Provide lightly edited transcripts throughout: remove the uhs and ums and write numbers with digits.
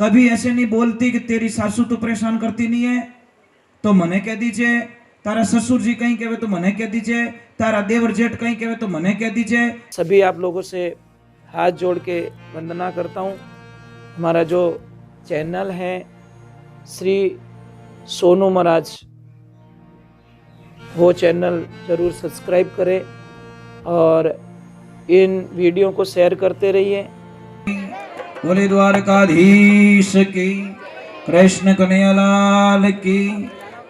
कभी ऐसे नहीं बोलती कि तेरी सासू तो परेशान करती नहीं है तो मने कह दीजिए, तारा ससुर जी कहीं कहे तो मने कह दीजिए, तारा देवर जेठ कहीं कहे तो मने कह दीजिए। सभी आप लोगों से हाथ जोड़ के वंदना करता हूँ। हमारा जो चैनल है श्री सोनू महाराज, वो चैनल जरूर सब्सक्राइब करें और इन वीडियो को शेयर करते रहिए। बोले द्वारकाधीश की, कृष्ण कन्हैयालाल की,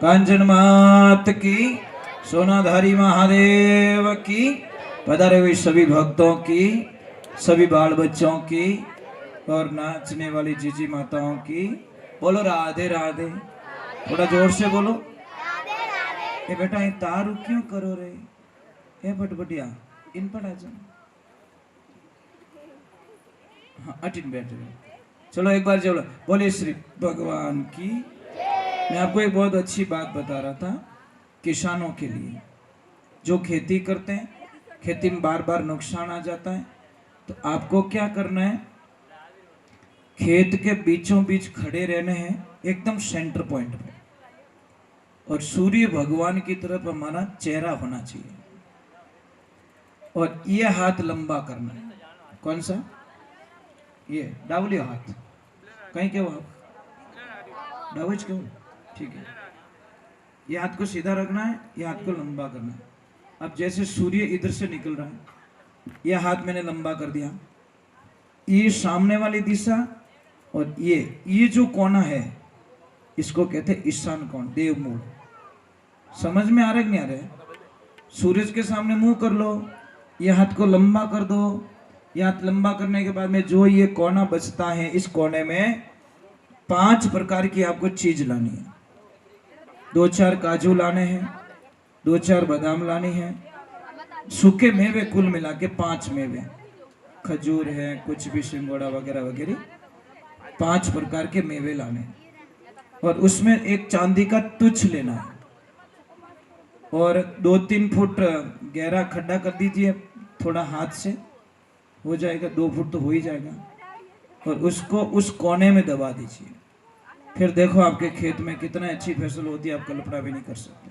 कांचन मात की, सोनाधारी महादेव की, पधारे हुए सभी भक्तों की, सभी बाल बच्चों की और नाचने वाली जीजी माताओं की। बोलो राधे राधे। थोड़ा जोर से बोलो। ए बेटा ये तारू क्यों करो रे? ए बटबटिया इन पर आ जाओ। हाँ अटिन बैठ रहे। चलो एक बार चलो बोले श्री भगवान की। मैं आपको एक बहुत अच्छी बात बता रहा था किसानों के लिए, जो खेती करते हैं, खेती में बार बार नुकसान आ जाता है, तो आपको क्या करना है, खेत के बीचों बीच खड़े रहने हैं, एकदम सेंटर पॉइंट पे, और सूर्य भगवान की तरफ हमारा चेहरा होना चाहिए, और ये हाथ लंबा करना है। कौन सा? ये डावलियो हाथ कहीं के वो डावज क्यों? ठीक है, ये हाथ को सीधा रखना है, ये हाथ को लंबा करना है। अब जैसे सूर्य इधर से निकल रहा है, ये हाथ मैंने लंबा कर दिया, ये सामने वाली दिशा, और ये जो कोना है इसको कहते हैं ईशान कोण, देव मूल। समझ में आ रहा है कि नहीं आ रहा है? सूरज के सामने मुंह कर लो, ये हाथ को लंबा कर दो, ये हाथ लंबा करने के बाद में जो ये कोना बचता है, इस कोने में 5 प्रकार की आपको चीज लानी है। 2-4 काजू लाने हैं, 2-4 बादाम लाने हैं, सूखे मेवे कुल मिला के 5 मेवे, खजूर है, कुछ भी सिंगोड़ा वगैरह वगैरह, 5 प्रकार के मेवे लाने, और उसमें एक चांदी का तुच्छ लेना है, और 2-3 फुट गहरा खड्डा कर दीजिए, थोड़ा हाथ से हो जाएगा, 2 फुट तो हो ही जाएगा, और उसको उस कोने में दबा दीजिए। फिर देखो आपके खेत में कितना अच्छी फसल होती है, आप कल्पना भी नहीं कर सकते।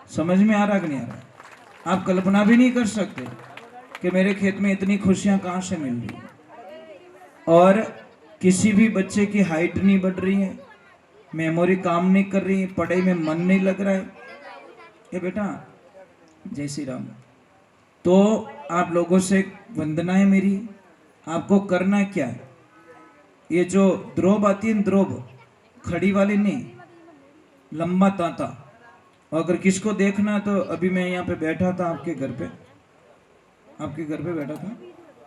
समझ में आ रहा कि नहीं आ रहा? आप कल्पना भी नहीं कर सकते कि मेरे खेत में इतनी खुशियां कहां से मिल रही है। और किसी भी बच्चे की हाइट नहीं बढ़ रही है, मेमोरी काम नहीं कर रही है, पढ़ाई में मन नहीं लग रहा है, ये बेटा जय श्री राम। तो आप लोगों से वंदना है मेरी, आपको करना क्या है, ये जो द्रोब आती है, द्रोब खड़ी वाली नहीं, लंबा तांता, और अगर किसको देखना तो अभी मैं यहाँ पे बैठा था आपके घर पे, बैठा था,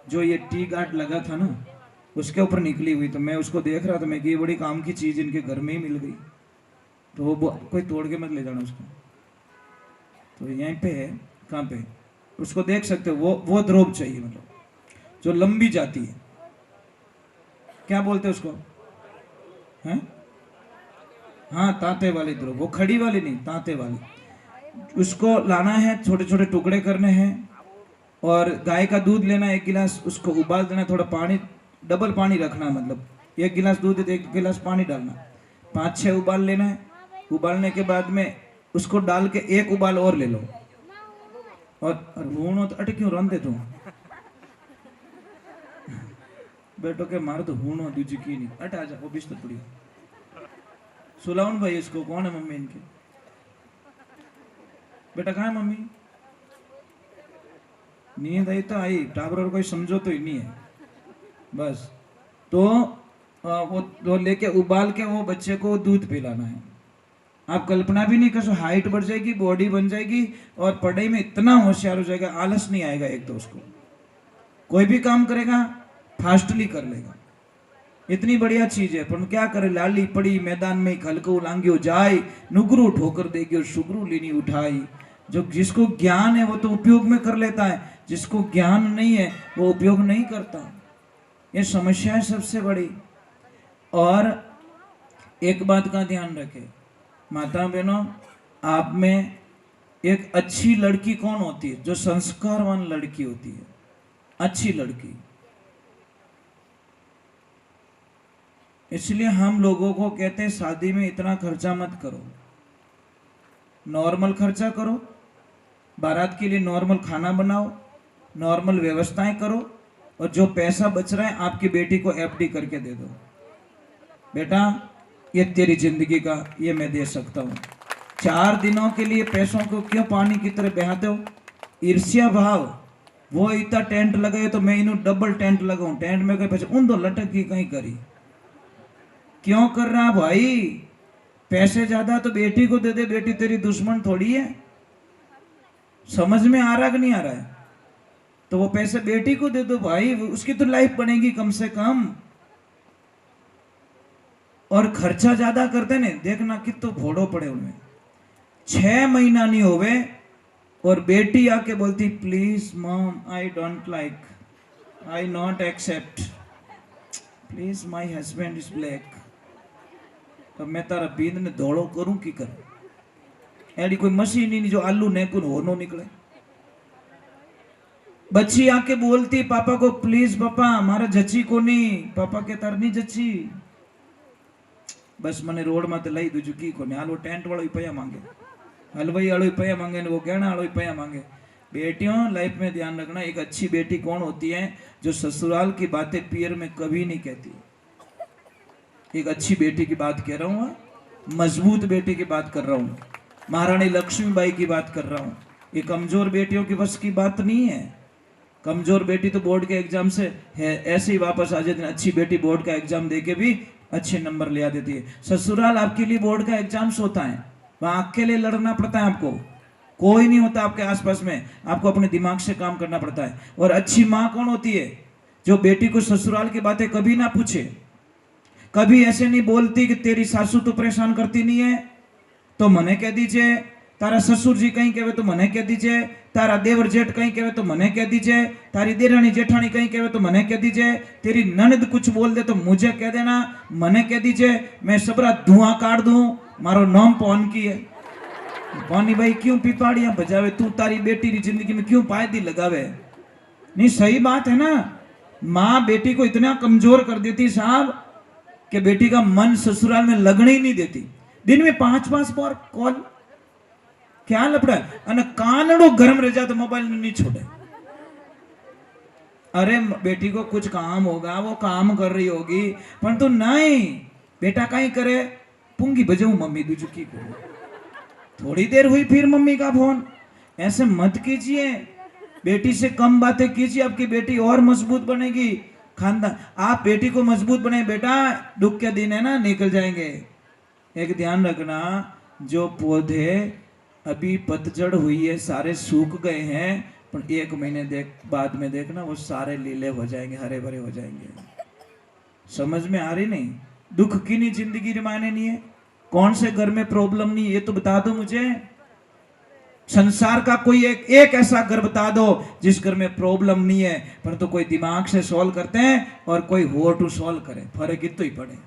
जो ये टी गार्ड लगा था ना उसके ऊपर निकली हुई, तो मैं उसको देख रहा था, मैं कि ये बड़ी काम की चीज इनके घर में ही मिल गई, तो वो कोई तोड़ के मत ले जाना उसको, तो यहीं पे है, कहाँ पे उसको देख सकते हो, वो द्रोब चाहिए, मतलब जो लंबी जाती है, क्या बोलते हैं उसको, हैं? हाँ तांते वाली द्रोब, वो खड़ी वाली नहीं, तांते वाली, उसको लाना है, छोटे छोटे टुकड़े करने हैं, और गाय का दूध लेना है 1 गिलास, उसको उबाल देना, थोड़ा पानी, डबल पानी रखना, मतलब 1 गिलास दूध है 1 गिलास पानी डालना, 5-6 उबाल लेना है। उबालने के बाद में उसको डाल के 1 उबाल और ले लो, और हूणो तो अट क्यों रन दे तू बेटो के मार तो हूणो दूजी की नहीं, अट आ जा, वो बिस्तर पड़ी सुलाउन भाई, इसको कौन है मम्मी इनके? बेटा कहाँ है मम्मी? नींद आई तो आई, टाबर और कोई समझो तो ही नहीं है बस। तो वो लेके उबाल के वो बच्चे को दूध पिलाना है। आप कल्पना भी नहीं कर सकते, हाइट बढ़ जाएगी, बॉडी बन जाएगी, और पढ़ाई में इतना होशियार हो जाएगा, आलस नहीं आएगा, एक तो उसको कोई भी काम करेगा फास्टली कर लेगा, इतनी बढ़िया चीज है। पर क्या करे, लाली पड़ी मैदान में खलको लांगियो जाए, नुगरू ठोकर देगी और शुगरू लीनी उठाई। जो जिसको ज्ञान है वो तो उपयोग में कर लेता है, जिसको ज्ञान नहीं है वो उपयोग नहीं करता। ये समस्या है सबसे बड़ी। और एक बात का ध्यान रखें माता बहनों, आप में एक अच्छी लड़की कौन होती है? जो संस्कारवान लड़की होती है, अच्छी लड़की। इसलिए हम लोगों को कहते हैं शादी में इतना खर्चा मत करो, नॉर्मल खर्चा करो, बारात के लिए नॉर्मल खाना बनाओ, नॉर्मल व्यवस्थाएं करो, और जो पैसा बच रहा है आपकी बेटी को एफडी करके दे दो। बेटा ये तेरी जिंदगी का, ये मैं दे सकता हूँ। 4 दिनों के लिए पैसों को क्यों पानी की तरह बहाते हो? ईर्ष्या भाव, वो इतना टेंट लगाए तो मैं इन्हों डबल टेंट लगाऊं, टेंट में कहीं पैसे उन दो लटक की कहीं करी, क्यों कर रहा भाई? पैसे ज्यादा तो बेटी को दे दे, बेटी तेरी दुश्मन थोड़ी है। समझ में आ रहा कि नहीं आ रहा है? तो वो पैसे बेटी को दे दो भाई, उसकी तो लाइफ बनेगी कम से कम। और खर्चा ज्यादा करते ने, देखना कितो घोड़ो पड़े उनमें। 6 महीना नहीं होवे और बेटी आके बोलती please mom I don't like, I not accept, please my husband is black. तो मैं तारा बींद ने धोड़ो करूं की कर? एडी कोई मशीन ही नहीं जो आलू नेकुन होनो निकले। बच्ची आके बोलती पापा को प्लीज पापा मारा जची को नहीं, पापा के तार नहीं जची, बस मने रोड में लई दूजू की को हाल। वो टेंट वालों ही पैया मांगे, हलवाई वालों ही पैया मांगे, वो गहना वालों ही पैया मांगे। बेटियों लाइफ में ध्यान रखना, एक अच्छी बेटी कौन होती है? जो ससुराल की बातें पियर में कभी नहीं कहती। एक अच्छी बेटी की बात कह रहा हूँ, मजबूत बेटी की बात कर रहा हूँ, महारानी लक्ष्मीबाई की बात कर रहा हूँ। ये कमजोर बेटियों की बस की बात नहीं है। कमजोर बेटी तो बोर्ड के एग्जाम से है ऐसे ही वापस आ जाती है, अच्छी बेटी बोर्ड का एग्जाम देके भी अच्छे नंबर ले आ देती है। ससुराल आपके लिए बोर्ड का एग्जाम्स होता है, वहां अकेले लड़ना पड़ता है आपको, कोई नहीं होता आपके आसपास में, आपको अपने दिमाग से काम करना पड़ता है। और अच्छी माँ कौन होती है? जो बेटी को ससुराल की बातें कभी ना पूछे, कभी ऐसे नहीं बोलती कि तेरी सासू तो परेशान करती नहीं है तो मने कह दीजिए, तारा ससुर जी कहीं कहे तो मने कह दीजिए, तारा देवर जेठ कहीं कहे तो मने कह दीजिए, तारी देरानी जेठानी कहीं कहे तो मने कह दीजिए, तेरी ननद कुछ बोल दे तो मुझे कह देना, मने कह दीजिए, मैं सबरा धुआं काट दूं, मारो नाम पौन की है। पौनी भाई क्यों पिपाड़ियां बजावे, तू तारी बेटी की जिंदगी में क्यों पायदी लगावे? नहीं सही बात है ना, माँ बेटी को इतना कमजोर कर देती साहब कि बेटी का मन ससुराल में लगने ही नहीं देती। दिन में 5-5 बार कॉल, क्या लपड़ा है? अने कानड़ो गरम रह जा तो मोबाइल नहीं छोड़े। अरे बेटी को कुछ काम होगा, वो काम कर रही होगी, परंतु नहीं, बेटा कहीं करे पुंगी बजाऊ मम्मी दूजू की को, थोड़ी देर हुई फिर मम्मी का फोन। ऐसे मत कीजिए, बेटी से कम बातें कीजिए, आपकी बेटी और मजबूत बनेगी। खानदान आप बेटी को मजबूत बने, बेटा दुख के दिन है ना निकल जाएंगे। एक ध्यान रखना, जो पौधे अभी पतझड़ हुई है, सारे सूख गए हैं, पर 1 महीने बाद में देखना वो सारे लीले हो जाएंगे, हरे भरे हो जाएंगे। समझ में आ रही नहीं? दुख की नहीं जिंदगी रिमायने नहीं है। कौन से घर में प्रॉब्लम नहीं है ये तो बता दो मुझे। संसार का कोई एक ऐसा घर बता दो जिस घर में प्रॉब्लम नहीं है, परंतु कोई दिमाग से सॉल्व करते हैं और कोई हो टू सॉल्व करे, फर्क इतो ही पड़े।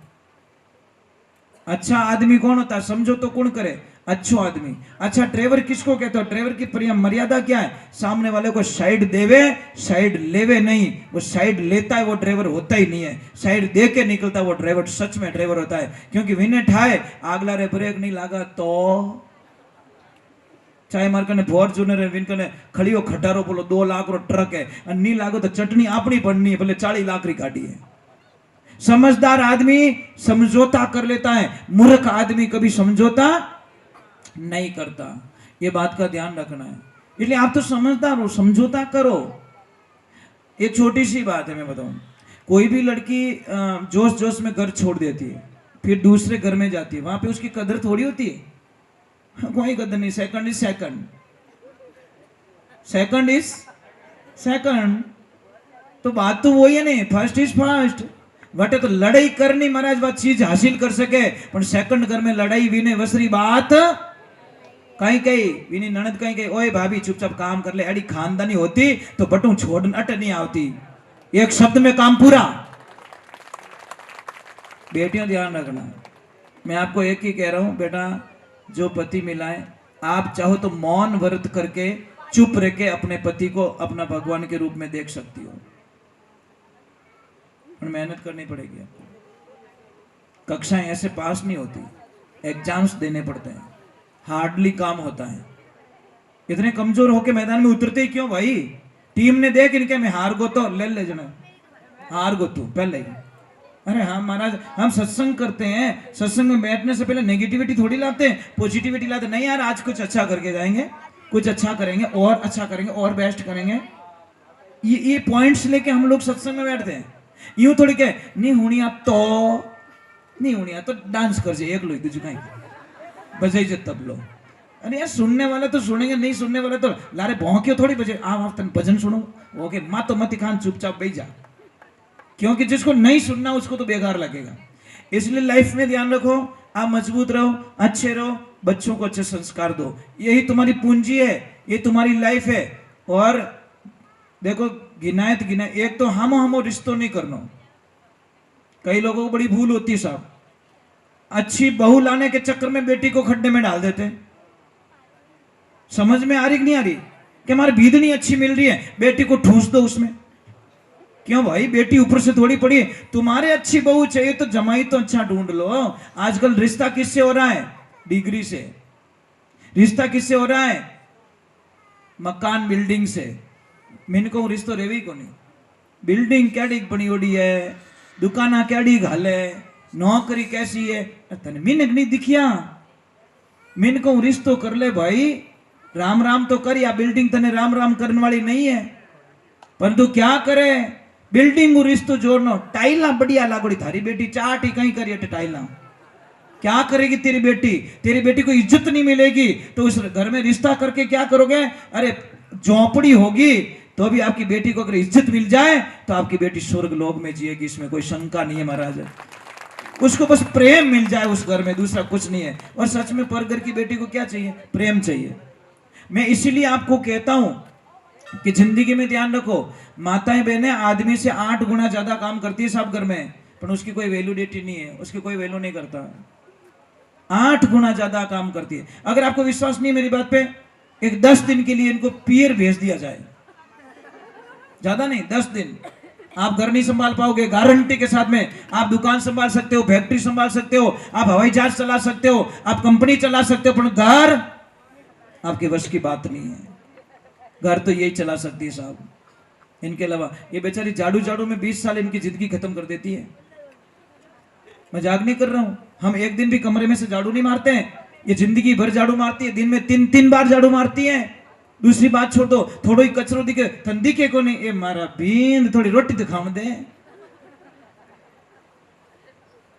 अच्छा आदमी कौन होता है समझो तो? कौन करे? अच्छो आदमी। अच्छा ड्राइवर किसको कहते हो? ड्राइवर की प्रियम मर्यादा क्या है? सामने वाले को साइड देवे, साइड लेवे नहीं। वो साइड लेता है वो ड्राइवर होता ही नहीं है, साइड दे के निकलता है वो ड्राइवर सच में ड्राइवर होता है। क्योंकि विने ठाए आगला रे ब्रेक नहीं लगा तो, चाहे मार कने फॉर्च्यूनर है, विन कने खड़ियो खटारो बोलो 2 लाख रो ट्रक है, नहीं लागो तो चटनी अपनी पड़नी है, भले 40 लाख री गाड़ी है। समझदार आदमी समझौता कर लेता है, मूर्ख आदमी कभी समझौता नहीं करता। ये बात का ध्यान रखना है। इसलिए आप तो समझदार हो, समझौता करो। एक छोटी सी बात है मैं बताऊं, कोई भी लड़की जोश जोश में घर छोड़ देती है, फिर दूसरे घर में जाती है, वहां पे उसकी कदर थोड़ी होती है, कोई कदर नहीं। Second is second, second is second, तो बात तो वही है नहीं, फर्स्ट इज फर्स्ट। वटे तो लड़ाई करनी महाराज बात चीज हासिल कर सके, पर सेकंड घर में लड़ाई विने वसरी बात कहीं कहीं विनी ननद कहीं कहीं, ओए भाभी चुपचाप काम कर ले, अड़ी खानदानी होती तो बटू छोड़ अट नहीं आवती। एक शब्द में काम पूरा। बेटियों ध्यान रखना, मैं आपको एक ही कह रहा हूं बेटा, जो पति मिलाए आप चाहो तो मौन व्रत करके चुप रह के अपने पति को अपना भगवान के रूप में देख सकती हो, मेहनत करनी पड़ेगी आपको। कक्षाएं ऐसे पास नहीं होती, एग्जाम्स देने पड़ते हैं, हार्डली काम होता है। इतने कमजोर होके मैदान में उतरते ही क्यों भाई? टीम ने देख इनके में हार गो तो ले जना, हार गो तू पहले ही। अरे हाँ महाराज, हम सत्संग करते हैं, सत्संग में बैठने से पहले नेगेटिविटी थोड़ी लाते हैं, पॉजिटिविटी लाते नहीं यार, आज कुछ अच्छा करके जाएंगे, कुछ अच्छा करेंगे और अच्छा करेंगे और बेस्ट करेंगे। ये पॉइंट्स लेके हम लोग सत्संग में बैठते हैं। यूं थोड़ी के नहीं होनी आप तो नहीं होनी आप तो डांस कर जाए एक लो तुझे कहीं बजाई जे तब लो। अरे यार सुनने वाले तो सुनेंगे, नहीं सुनने वाले तो लारे भौंके थोड़ी बजे आप तन भजन सुनो। ओके माँ तो मत खान चुपचाप बैठ जा, क्योंकि जिसको नहीं सुनना उसको तो बेकार लगेगा। इसलिए लाइफ में ध्यान रखो, आप मजबूत रहो, अच्छे रहो, बच्चों को अच्छे संस्कार दो, यही तुम्हारी पूंजी है, ये तुम्हारी लाइफ है। और देखो गिनायत गिना, एक तो हम रिश्तों नहीं करना। कई लोगों को बड़ी भूल होती है साहब, अच्छी बहू लाने के चक्कर में बेटी को खड्डे में डाल देते हैं। समझ में आ रही कि नहीं आ रही कि हमारी बीदनी अच्छी मिल रही है, बेटी को ठूस दो उसमें। क्यों भाई, बेटी ऊपर से थोड़ी पड़ी है। तुम्हारे अच्छी बहू चाहिए तो जमाई तो अच्छा ढूंढ लो। आजकल रिश्ता किससे हो रहा है? डिग्री से। रिश्ता किससे हो रहा है? मकान बिल्डिंग से। मैंने को रिश्तो रेवी को नहीं, बिल्डिंग कैडी बनी ओडी है, दुकाना कैडी घाले, नौकरी कैसी है, तने मिनक नहीं दिखिया। मिन को रिश्तो कर ले भाई, राम राम तो कर, या बिल्डिंग तने राम राम करने वाली नहीं है। परंतु क्या करे, बिल्डिंग रिश्तो जोड़नो, टाइला बढ़िया लागोड़ी, थारी बेटी चाट ही कहीं करिए टाइला, क्या करेगी तेरी बेटी? तेरी बेटी को इज्जत नहीं मिलेगी तो उस घर में रिश्ता करके क्या करोगे? अरे झोंपड़ी होगी तो भी आपकी बेटी को अगर इज्जत मिल जाए तो आपकी बेटी स्वर्ग लोक में जिएगी, इसमें कोई शंका नहीं है महाराज। उसको बस प्रेम मिल जाए उस घर में, दूसरा कुछ नहीं है। और सच में पर घर की बेटी को क्या चाहिए? प्रेम चाहिए। मैं इसीलिए आपको कहता हूं कि जिंदगी में ध्यान रखो, माताएं बहनें आदमी से 8 गुना ज्यादा काम करती है सब घर में, पर उसकी कोई वैल्यूडिटी नहीं है, उसकी कोई वैल्यू नहीं करता। 8 गुना ज्यादा काम करती है। अगर आपको विश्वास नहीं मेरी बात पे, एक 10 दिन के लिए इनको पियर भेज दिया जाए, ज्यादा नहीं 10 दिन, आप घर नहीं संभाल पाओगे गारंटी के साथ में। आप दुकान संभाल सकते हो, फैक्ट्री संभाल सकते हो, आप हवाई जहाज चला सकते हो, आप कंपनी चला सकते हो, पर घर आपके वश की बात नहीं है। घर तो यही चला सकती है साहब, इनके अलावा। ये बेचारी झाड़ू झाड़ू में 20 साल इनकी जिंदगी खत्म कर देती है। मजाक नहीं कर रहा हूं, हम एक दिन भी कमरे में से झाड़ू नहीं मारते हैं, ये जिंदगी भर झाड़ू मारती है, दिन में 3 बार झाड़ू मारती है। दूसरी बात छोड़ दो, थोड़ो ही कचरो दिखे तन दिखे को नहीं, ये मारा बींद थोड़ी रोटी तो खाव दे।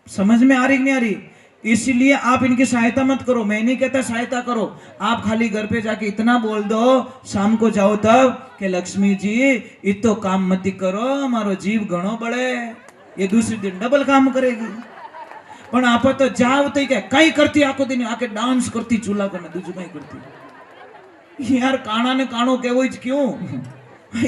समझ में आ रही नहीं आ रही? इसलिए आप इनकी सहायता मत करो, मैं नहीं कहता सहायता करो, आप खाली घर पे जाके इतना बोल दो शाम को जाओ तब कि लक्ष्मी जी इतो काम मत करो, हमारो जीव घणो बढ़े, ये दूसरी दिन डबल काम करेगी। पण आप तो जाओ तो क्या कई करती, आखो दिन आके डांस करती, चूल्हा करना दूसरी कहीं करती। यार काना ने कानो केवो क्यों?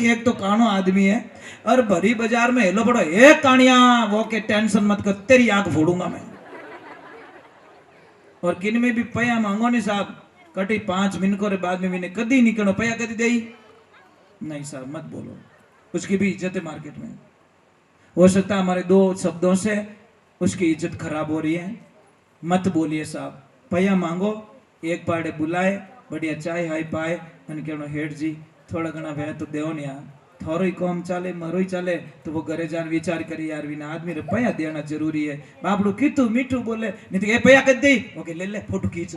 एक तो कानो आदमी है और भरी बाजार में हेलो पड़ो, एक कानिया वो के टेंशन मत कर, तेरी आंख फोड़ूंगा मैं। और किन में भी पया मांगो नहीं साहब, कटी 5 मिनटों के बाद में मैंने कदी निकलो पया कदी दे नहीं साहब, मत बोलो, उसकी भी इज्जत है मार्केट में। हो सकता है हमारे 2 शब्दों से उसकी इज्जत खराब हो रही है, मत बोलिए साहब। पया मांगो, एक पाड़े बुलाए, बढ़िया चाय हाई पाए, मैंने कहना हेठ जी थोड़ा घना वह तो देव नहीं, थोरो ही कम चाले मरो ही चाले, तो वो घरे जान विचार करी यार विना आदमी रे पया देना जरूरी है। बापड़ू कीतू मीठू बोले नहीं तो ये पया कर दे, ओके ले ले फोटो खींच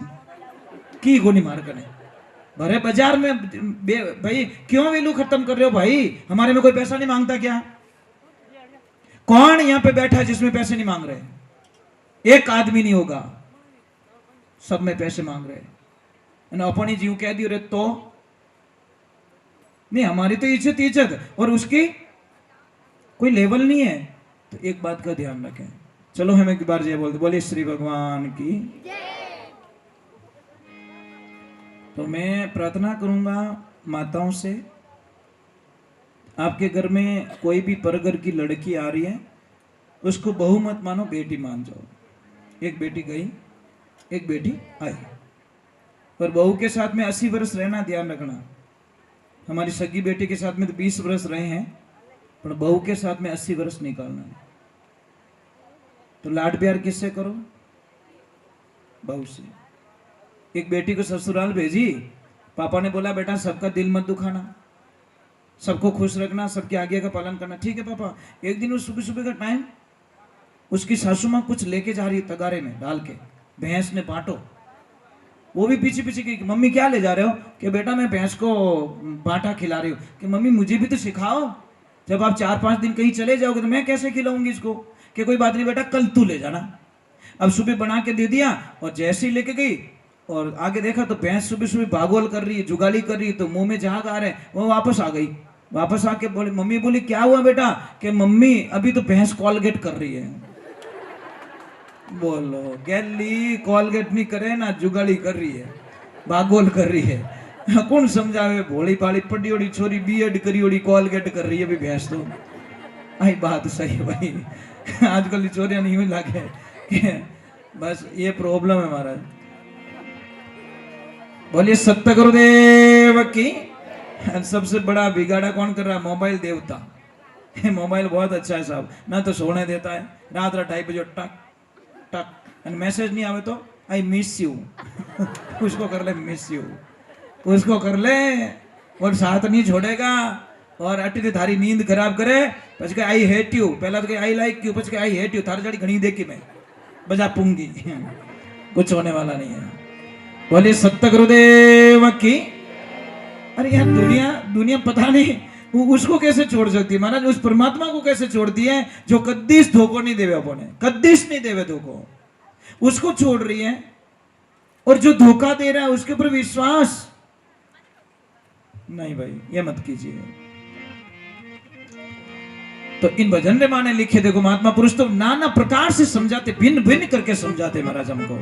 की गोनी मार करने भरे बाजार में। भाई क्यों वैल्यू खत्म कर रहे हो भाई? हमारे में कोई पैसा नहीं मांगता क्या? कौन यहां पे बैठा है जिसमें पैसे नहीं मांग रहे? एक आदमी नहीं होगा, सब में पैसे मांग रहे। अपनी जीव कह दियो रे तो नहीं, हमारी तो इज्जत इज्जत और उसकी कोई लेवल नहीं है। तो एक बात का ध्यान रखें। चलो हम एक बार जय बोलते, बोले श्री भगवान की। तो मैं प्रार्थना करूंगा माताओं से, आपके घर में कोई भी परघर की लड़की आ रही है, उसको बहू मत मानो, बेटी मान जाओ। एक बेटी गई, एक बेटी आई, और बहू के साथ में 80 वर्ष रहना, ध्यान रखना। हमारी सगी बेटी के साथ में तो 20 वर्ष रहे हैं, पर बहू के साथ में 80 वर्ष निकालना है। तो लाड प्यार किससे करो? बहू से। एक बेटी को ससुराल भेजी, पापा ने बोला बेटा सबका दिल मत दुखाना, सबको खुश रखना, सबकी आज्ञा का पालन करना। ठीक है पापा। एक दिन उस सुबह सुबह का टाइम, उसकी सासू माँ कुछ लेके जा रही है तगारे में डाल के, भैंस ने बांटो। वो भी पीछे पीछे की, मम्मी क्या ले जा रहे हो? कि बेटा मैं भैंस को बांटा खिला रही हूँ। कि मम्मी मुझे भी तो सिखाओ, जब आप 4-5 दिन कहीं चले जाओगे तो मैं कैसे खिलाऊंगी इसको? कि कोई बात नहीं बेटा, कल तू ले जाना। अब सुबह बना के दे दिया, और जैसे ही लेके गई और आगे देखा तो भैंस सुबह सुबह भागोल कर रही है, जुगाली कर रही है, तो मुंह में झाग आ रहे हैं। वो वापस आ गई। वापस आके बोली, मम्मी बोली क्या हुआ बेटा? कि मम्मी अभी तो भैंस कॉलगेट कर रही है। बोलो गैली कॉलगेट नहीं करे ना, जुगाली कर रही है, भागोल कर रही है। कौन समझावे? भोली पाली पड़ी ओड़ी छोरी बीएड करी ओड़ी कॉलगेट कर रही है भी भैंस तो। आई बात सही भाई। आजकल चोरियां नहीं हुई लागे। बस ये प्रॉब्लम है महाराज। बोलिए सत्य गुरुदेव की। सबसे बड़ा बिगाड़ा कौन कर रहा है? मोबाइल देवता। मोबाइल बहुत अच्छा है साहब, ना तो सोने देता है, रात 2:30 बजे टक टक, मैसेज नहीं आवे तो आई मिस यू। उसको कर ले मिस यू, उसको कर ले, और साथ नहीं छोड़ेगा। और अटी थारी नींद खराब करे, પછી आई हेट यू, पहला तो आई लाइक यू, પછી आई हेट यू, थारी जड़ी घनी देखी मैं बजा पूंगी। कुछ होने वाला नहीं है। बोलिए सत्य गुरुदेव की। अरे यार दुनिया पता नहीं उसको कैसे छोड़ सकती है महाराज, उस परमात्मा को कैसे छोड़ती है जो कद्दीस धोखो नहीं देवे, अपने कद्दीस नहीं देवे धोखो, उसको छोड़ रही है। और जो धोखा दे रहा है उसके ऊपर विश्वास नहीं भाई, ये मत कीजिए। तो इन भजन रे माने लिखे देखो, महात्मा पुरुष तो नाना प्रकार से समझाते, भिन्न भिन्न करके समझाते महाराज हमको।